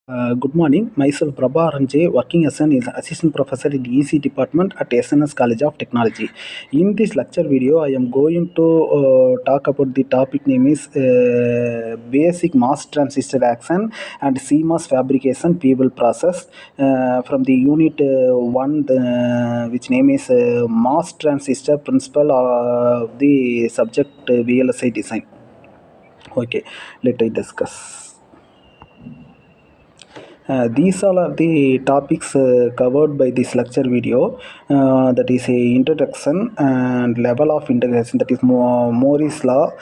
Good morning. Myself Prabha Aranje, working as an assistant professor in EC department at SNS College of Technology. In this lecture video, I am going to talk about the topic name is Basic MOS transistor action and CMOS fabrication people process from the unit 1, which name is MOS transistor principle of the subject VLSI design. Okay, let I discuss. These all are the topics covered by this lecture video. That is a introduction and level of integration. That is Moore's law,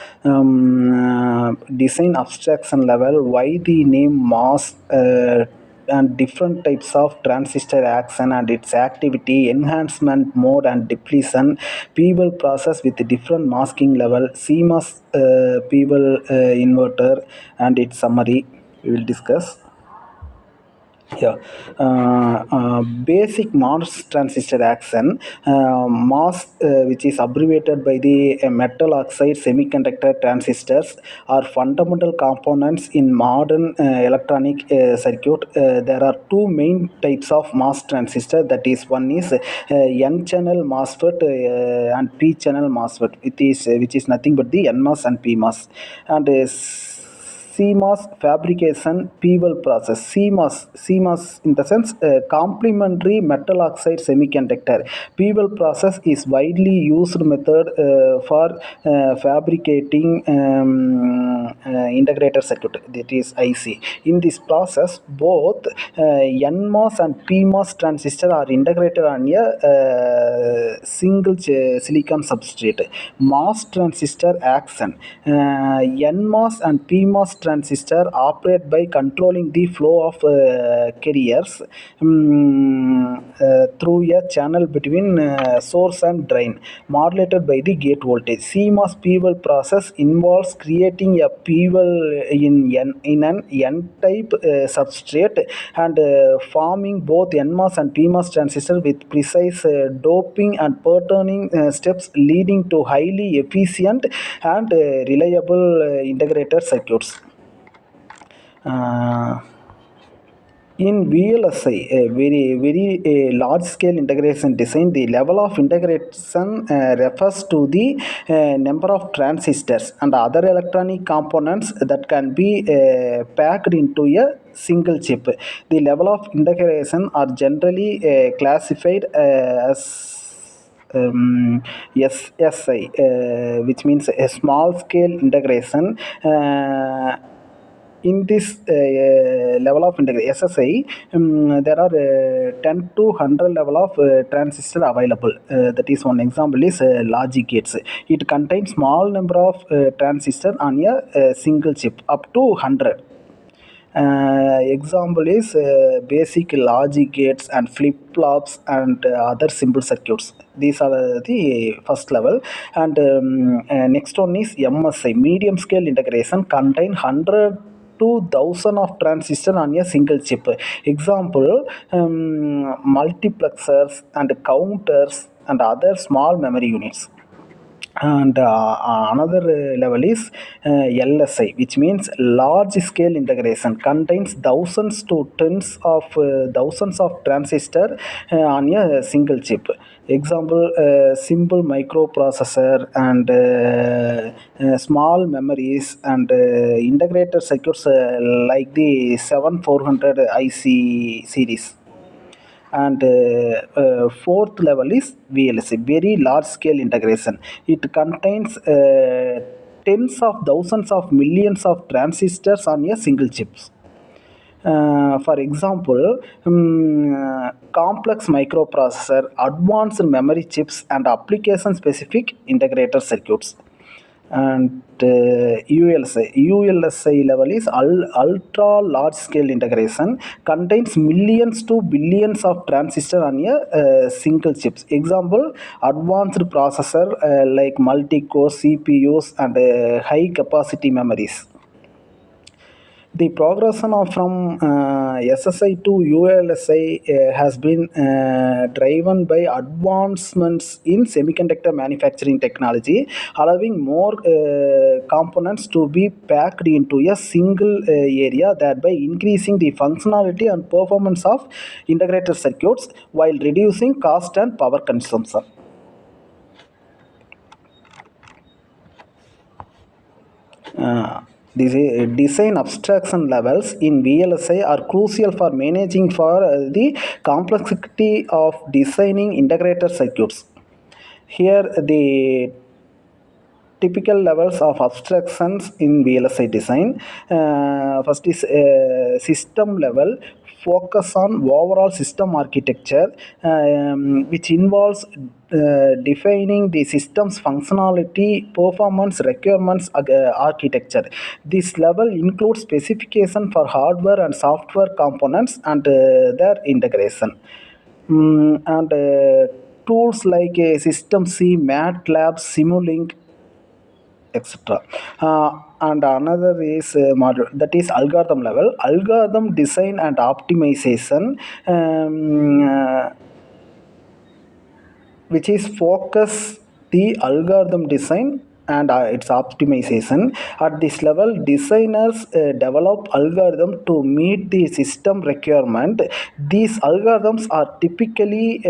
design abstraction level. Why the name MOS? And different types of transistor action and its activity, enhancement mode and depletion, people process with different masking level, CMOS people inverter and its summary we will discuss. Yeah, basic MOS transistor action, MOS, which is abbreviated by the metal oxide semiconductor transistors, are fundamental components in modern electronic circuit. There are two main types of MOS transistor. That is, one is N-channel MOSFET and P-channel MOSFET. Which is nothing but the NMOS and PMOS, and CMOS fabrication PEVEL process. CMOS in the sense complementary metal oxide semiconductor. PEVEL process is widely used method for fabricating integrated circuit, that is IC. In this process, both NMOS and PMOS transistor are integrated on a single silicon substrate. MOS transistor action. NMOS and PMOS transistor operate by controlling the flow of carriers through a channel between source and drain, modulated by the gate voltage. CMOS PEVEL process involves creating a PEVEL in an N-type substrate and forming both NMOS and PMOS transistor with precise doping and patterning steps, leading to highly efficient and reliable integrated circuits. In VLSI, a very large scale integration design, the level of integration refers to the number of transistors and other electronic components that can be packed into a single chip. The level of integration are generally classified as SSI, which means a small scale integration. In this level of integration SSI, there are 10 to 100 level of transistor available. That is, one example is logic gates. It contains small number of transistor on a single chip up to 100. Example is basic logic gates and flip-flops and other simple circuits. These are the first level. And next one is MSI, medium scale integration, contain 100 to 1000 of transistor on a single chip. Example, multiplexers and counters and other small memory units. And another level is LSI, which means large scale integration, contains thousands to tens of thousands of transistor on a single chip. Example, simple microprocessor and small memories and integrated circuits like the 7400 IC series. And fourth level is VLSI, very large scale integration. It contains tens of thousands of millions of transistors on a single chips. For example, complex microprocessor, advanced memory chips, and application specific integrated circuits. And ULSI level is ultra large scale integration, contains millions to billions of transistors on a single chips. Example, advanced processor like multi-core CPUs and high capacity memories. The progression of from SSI to ULSI has been driven by advancements in semiconductor manufacturing technology, allowing more components to be packed into a single area, thereby increasing the functionality and performance of integrated circuits while reducing cost and power consumption. Uh, these design abstraction levels in VLSI are crucial for managing for the complexity of designing integrated circuits. Here, the typical levels of abstractions in VLSI design. First is system level, focus on overall system architecture, which involves defining the system's functionality, performance, requirements, architecture. This level includes specification for hardware and software components and their integration. And tools like System C, MATLAB, Simulink, etc. And another is model, that is algorithm level, algorithm design and optimization, which is focus the algorithm design and its optimization. At this level, designers develop algorithm to meet the system requirement. These algorithms are typically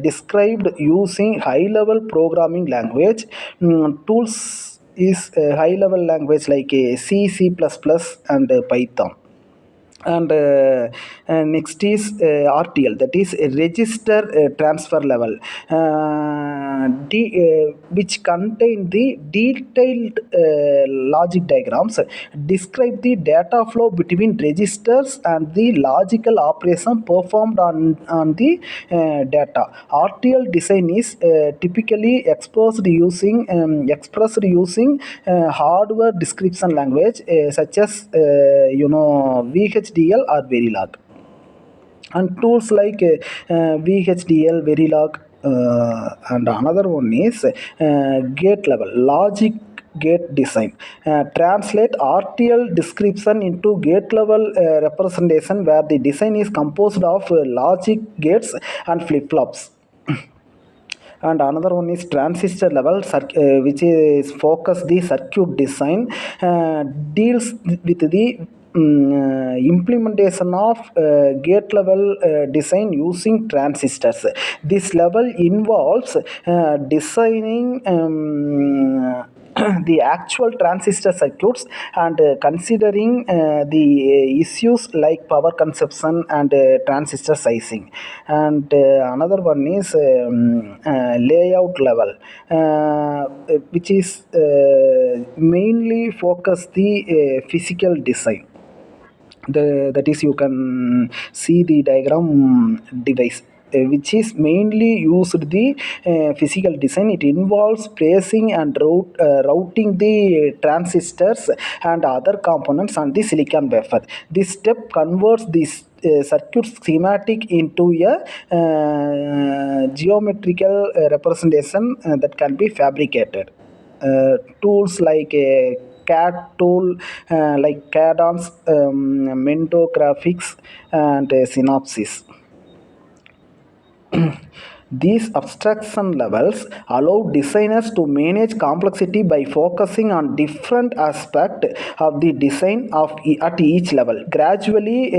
described using high level programming language. Tools is a high level language like C, C++, and Python. And next is RTL, that is a register transfer level, which contain the detailed logic diagrams describe the data flow between registers and the logical operation performed on the data. RTL design is typically expressed using hardware description language such as VHDL or Verilog. And tools like VHDL, Verilog, and another one is gate level, logic gate design. Translate RTL description into gate level representation, where the design is composed of logic gates and flip flops. And another one is transistor level, which is focus the circuit design, deals with the implementation of gate level design using transistors. This level involves designing the actual transistor circuits and considering the issues like power consumption and transistor sizing. And another one is layout level, which is mainly focus the physical design. That is, you can see the diagram device, which is mainly used the physical design. It involves placing and routing the transistors and other components on the silicon wafer. This step converts this circuit schematic into a geometrical representation that can be fabricated. Tools like CAD tool, like CADons, Mento graphics, and Synopsys. These abstraction levels allow designers to manage complexity by focusing on different aspects of the design at each level, gradually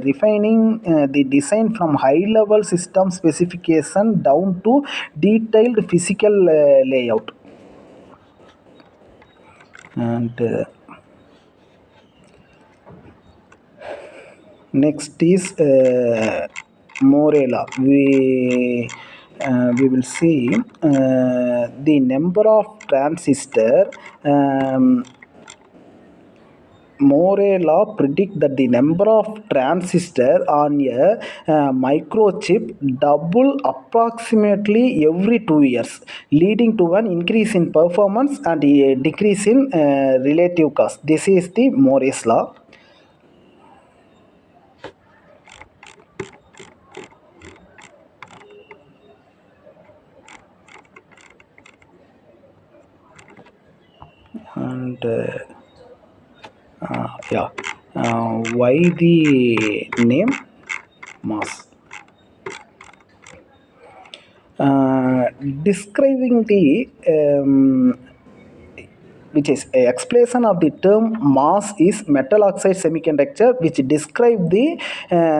refining the design from high-level system specification down to detailed physical layout. And next is Morella. We will see the number of transistor. Moore law predict that the number of transistor on a microchip double approximately every 2 years, leading to an increase in performance and a decrease in relative cost. This is the Moore's law. And Yeah. Why the name MOS? Describing the which is a explanation of the term mass is metal oxide semiconductor, which describe the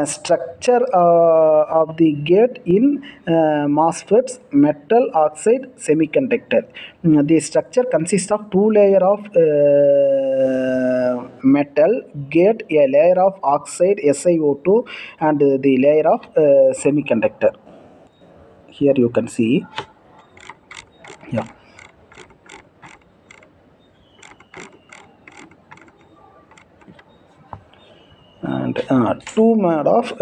structure of the gate in MOSFET's metal oxide semiconductor. The structure consists of two layer of metal gate, a layer of oxide SiO2, and the layer of semiconductor. Here you can see. Yeah. And two mode of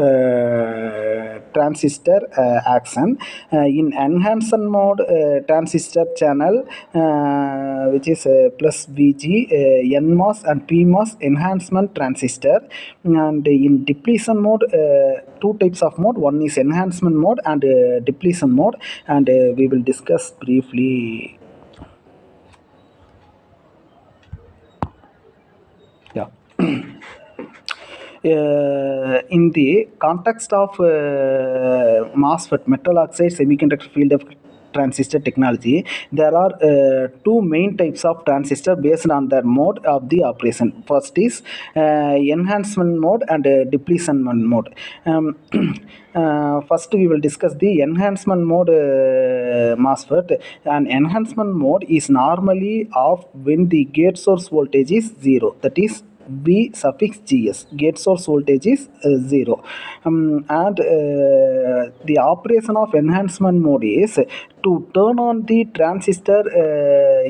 transistor action. In enhancement mode, transistor channel which is plus VG, NMOS and PMOS enhancement transistor. And in depletion mode, two types of mode, one is enhancement mode and depletion mode, and we will discuss briefly. Yeah. In the context of MOSFET, metal oxide semiconductor field of transistor technology, there are two main types of transistor based on their mode of the operation. First is enhancement mode and depletion mode. First, we will discuss the enhancement mode MOSFET. An enhancement mode is normally off when the gate source voltage is zero. That is V suffix GS, gate source voltage is 0. And the operation of enhancement mode is to turn on the transistor.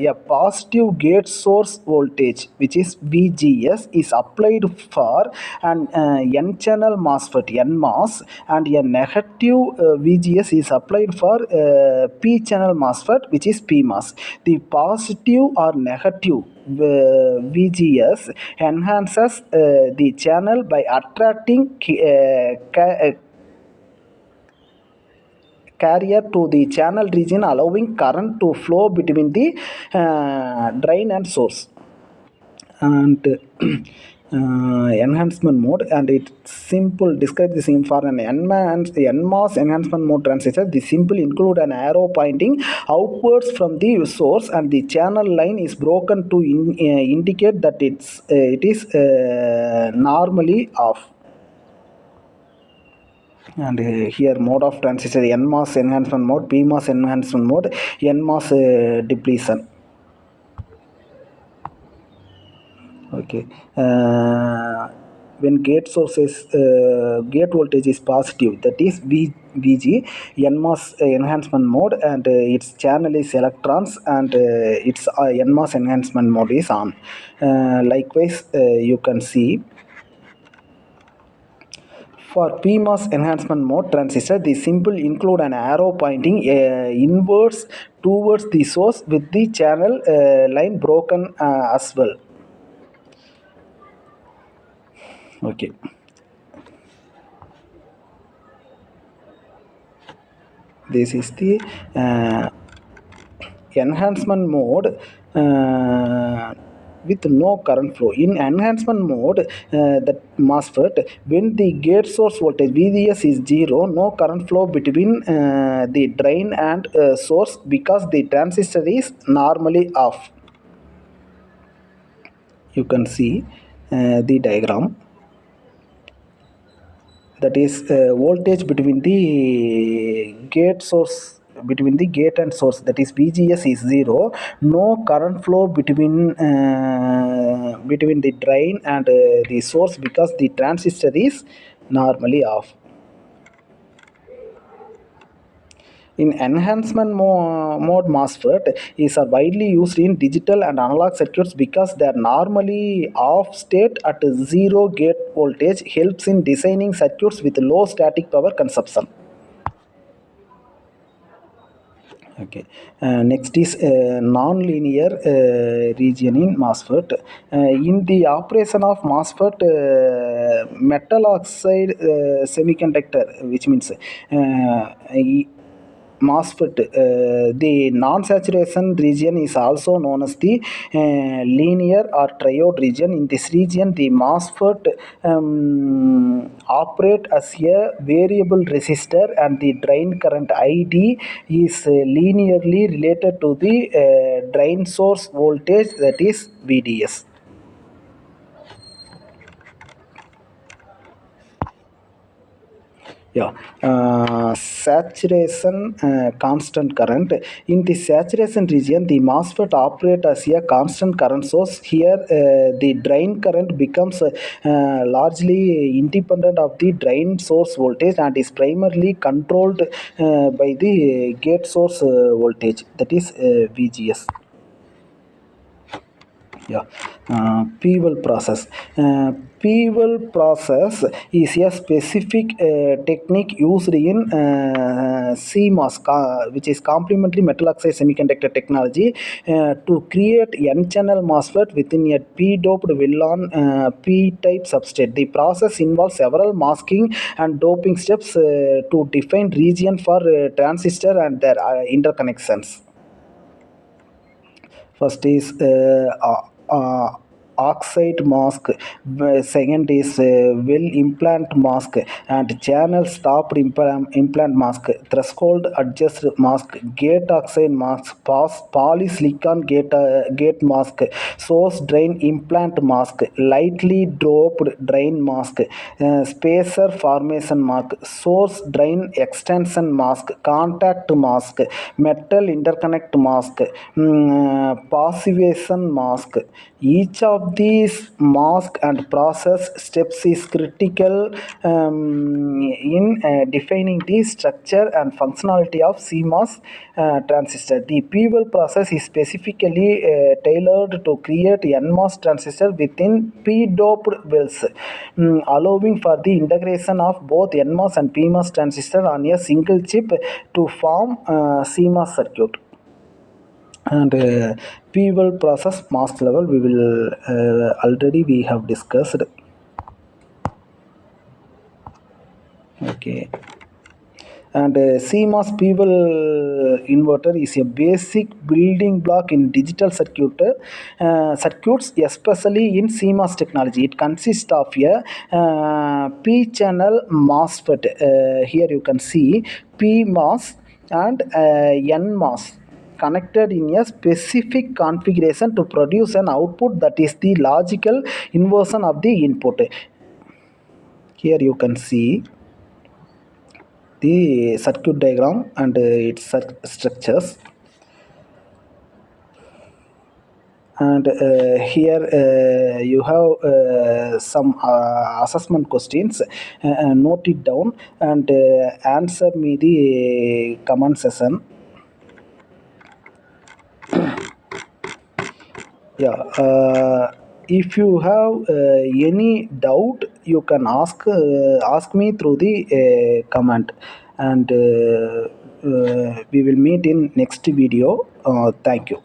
A positive gate source voltage, which is VGS, is applied for an N channel MOSFET NMOS, and a negative VGS is applied for P channel MOSFET, which is PMOS. The positive or negative VGS enhances the channel by attracting carrier to the channel region, allowing current to flow between the drain and source. And enhancement mode, and it's simple describe the same for an NMOS enhancement mode transistor. The simple include an arrow pointing outwards from the source, and the channel line is broken to indicate that it is normally off. And here mode of transistor: NMOS enhancement mode, PMOS enhancement mode, NMOS depletion. Okay. When gate gate voltage is positive, that is VG, NMOS enhancement mode, and its channel is electrons, and its NMOS enhancement mode is on. Likewise, you can see for PMOS enhancement mode transistor, the symbol include an arrow pointing inwards towards the source, with the channel line broken as well. Okay. This is the enhancement mode with no current flow. In enhancement mode, the MOSFET, when the gate source voltage VGS is 0, no current flow between the drain and source, because the transistor is normally off. You can see the diagram. That is voltage between the gate source, between the gate and source, that is VGS is 0, no current flow between between the drain and the source, because the transistor is normally off. In enhancement mode, MOSFET is widely used in digital and analog circuits because they are normally off state at zero gate voltage, helps in designing circuits with low static power consumption. Okay. Next is non-linear region in MOSFET. In the operation of MOSFET, metal oxide semiconductor, which means MOSFET. The non-saturation region is also known as the linear or triode region. In this region, the MOSFET operate as a variable resistor, and the drain current ID is linearly related to the drain source voltage, that is VDS. Yeah, saturation constant current. In the saturation region, the MOSFET operate as a constant current source. Here, the drain current becomes largely independent of the drain source voltage and is primarily controlled by the gate source voltage, that is VGS. Yeah, P-well process. P-well process is a specific technique used in CMOS, which is complementary metal oxide semiconductor technology, to create N-channel MOSFET within a P-doped Willon P-type substrate. The process involves several masking and doping steps to define region for transistor and their interconnections. First is oxide mask. Second is well implant mask and channel stopped implant mask. Threshold adjust mask. Gate oxide mask. Polysilicon gate mask. Source drain implant mask. Lightly doped drain mask. Spacer formation mask. Source drain extension mask. Contact mask. Metal interconnect mask. Passivation mask. Each of these mask and process steps is critical in defining the structure and functionality of CMOS transistor. The P-well process is specifically tailored to create NMOS transistor within P-doped wells, allowing for the integration of both NMOS and PMOS transistor on a single chip to form CMOS circuit. And P-well process mask level we will already we have discussed. Okay. And CMOS P-well inverter is a basic building block in digital circuits, especially in CMOS technology. It consists of a P-channel MOSFET. Here you can see PMOS and NMOS connected in a specific configuration to produce an output that is the logical inversion of the input. Here you can see the circuit diagram and its structures. And here you have some assessment questions. Note it down and answer me the comment section. Yeah, if you have any doubt, you can ask me through the comment, and we will meet in next video. Thank you.